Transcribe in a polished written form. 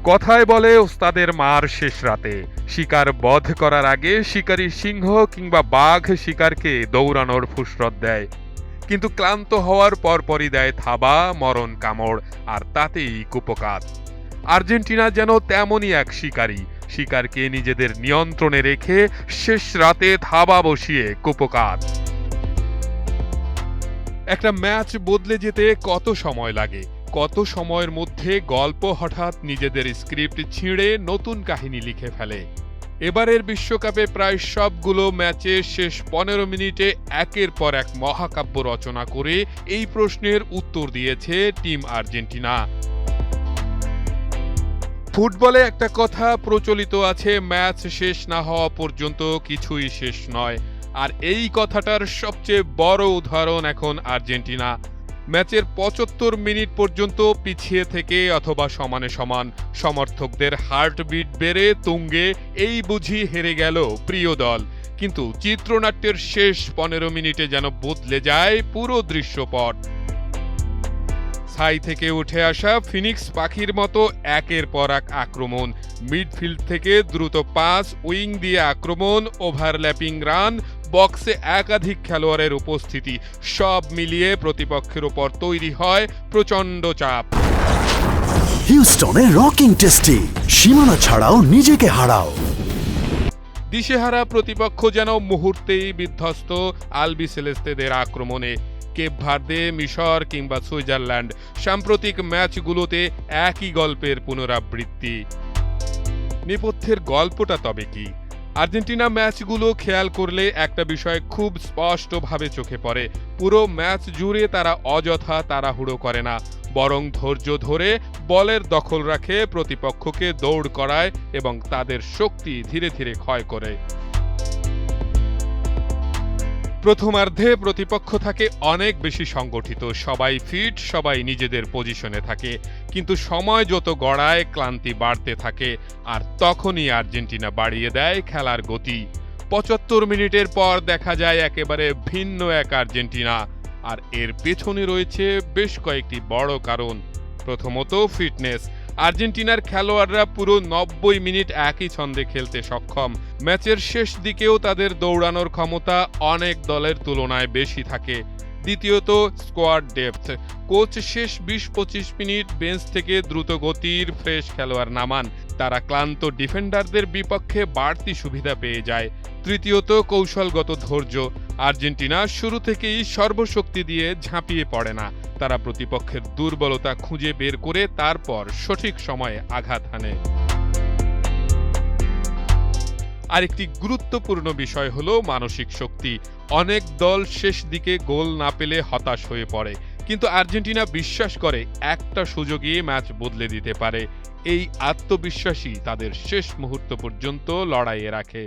কথায় বলে ওস্তাদের মার শেষ রাতে শিকার বধ করার আগে শিকারী সিংহ কিংবা বাঘ শিকারকে দৌড়ানোর ফুসরত দেয়, কিন্তু ক্লান্ত হওয়ার পরপরই দেয় থাবা, মরণ কামড়, আর তাতেই কুপোকাত। আর্জেন্টিনা যেন তেমনই এক শিকারী, শিকারকে নিজেদের নিয়ন্ত্রণে রেখে শেষ রাতে থাবা বসিয়ে কুপোকাত। একটা ম্যাচ বদলে যেতে কত সময় লাগে, কত সময়ের মধ্যে গল্প হঠাৎ নিজেদের স্ক্রিপ্ট ছিঁড়ে নতুন কাহিনী লিখে ফেলে। এবারের বিশ্বকাপে প্রায় সবগুলো ম্যাচের শেষ ১৫ মিনিটে একের পর এক মহাকাব্য রচনা করে এই প্রশ্নের উত্তর দিয়েছে টিম আর্জেন্টিনা। ফুটবলে একটা কথা প্রচলিত আছে, ম্যাচ শেষ না হওয়া পর্যন্ত কিছুই শেষ নয়, আর এই কথাটার সবচেয়ে বড় উদাহরণ এখন আর্জেন্টিনা। ম্যাচের ৭৫ মিনিট পর্যন্ত পিছিয়ে থেকে অথবা সমানে সমান, সমর্থকদের হার্টবিট বেড়ে তুঙ্গে, এই বুঝি হেরে গেল প্রিয় দল। কিন্তু চিত্রনাট্যের শেষ ১৫ মিনিটে যেন বদলে যায় পুরো দৃশ্যপট। ছাই থেকে উঠে আসা ফিনিক্স পাখির মতো একের পর এক আক্রমণ, মিডফিল্ড থেকে দ্রুত পাস, উইং দিয়ে আক্রমণ, ওভারল্যাপিং রান, বক্সে একাধিক খেলোয়াড়ের উপস্থিতি, সব মিলিয়ে প্রতিপক্ষের ওপর তৈরি হয় প্রচণ্ড চাপ। হিউস্টনে রকিং টেস্টি, সীমানা ছাড়াও নিজেকে হারাও। দিশেহারা প্রতিপক্ষ যেন মুহূর্তেই বিধ্বস্ত আলবিসেলেস্তেদের আক্রমণে। কেপ ভার্দে, মিশর কিংবা সুইজারল্যান্ড, সাম্প্রতিক ম্যাচগুলোতে একই গল্পের পুনরাবৃত্তি। নেপথ্যের গল্পটা তবে কি? আর্জেন্টিনা ম্যাচগুলো খেয়াল করলে একটা বিষয় খুব স্পষ্টভাবে চোখে পড়ে, পুরো ম্যাচ জুড়ে তারা অযথা তাড়াহুড়ো করে না, বরং ধৈর্য ধরে বলের দখল রাখে, প্রতিপক্ষকে দৌড় করায় এবং তাদের শক্তি ধীরে ধীরে ক্ষয় করে। প্রথমার্ধে প্রতিপক্ষ থাকে অনেক বেশি সংগঠিত, সবাই ফিট, সবাই নিজেদের পজিশনে থাকে, কিন্তু সময় যত গড়ায় ক্লান্তি বাড়তে থাকে, আর তখনই আর্জেন্টিনা বাড়িয়ে দেয় খেলার গতি। ৭৫ মিনিটের পর দেখা যায় একেবারে ভিন্ন এক আর্জেন্টিনা, আর এর পেছনে রয়েছে বেশ কয়েকটি বড় কারণ। প্রথমত ফিটনেস। আর্জেন্টিনার খেলোয়াড়রা পুরো ৯০ মিনিট একই ছন্দে খেলতে সক্ষম, ম্যাচের শেষ দিকেও তাদের দৌড়ানোর ক্ষমতা অনেক দলের তুলনায় বেশি থাকে। দ্বিতীয়ত স্কোয়াড ডেপথ। কোচ শেষ ২০-২৫ মিনিট বেঞ্চ থেকে দ্রুত গতির ফ্রেশ খেলোয়াড় নামান, তারা ক্লান্ত ডিফেন্ডারদের বিপক্ষে বাড়তি সুবিধা পেয়ে যায়। তৃতীয়ত কৌশলগত ধৈর্য। আর্জেন্টিনা শুরু থেকেই সর্বশক্তি দিয়ে ঝাঁপিয়ে পড়ে না, তারা প্রতিপক্ষের দুর্বলতা খুঁজে বের করে তারপর সঠিক সময়ে আঘাত হানে। আরেকটি গুরুত্বপূর্ণ বিষয় হলো মানসিক শক্তি। অনেক দল শেষ দিকে গোল না পেলে হতাশ হয়ে পড়ে, কিন্তু আর্জেন্টিনা বিশ্বাস করে একটা সুযোগই ম্যাচ বদলে দিতে পারে। এই আত্মবিশ্বাসই তাদের শেষ মুহূর্ত পর্যন্ত লড়াইয়ে রাখে।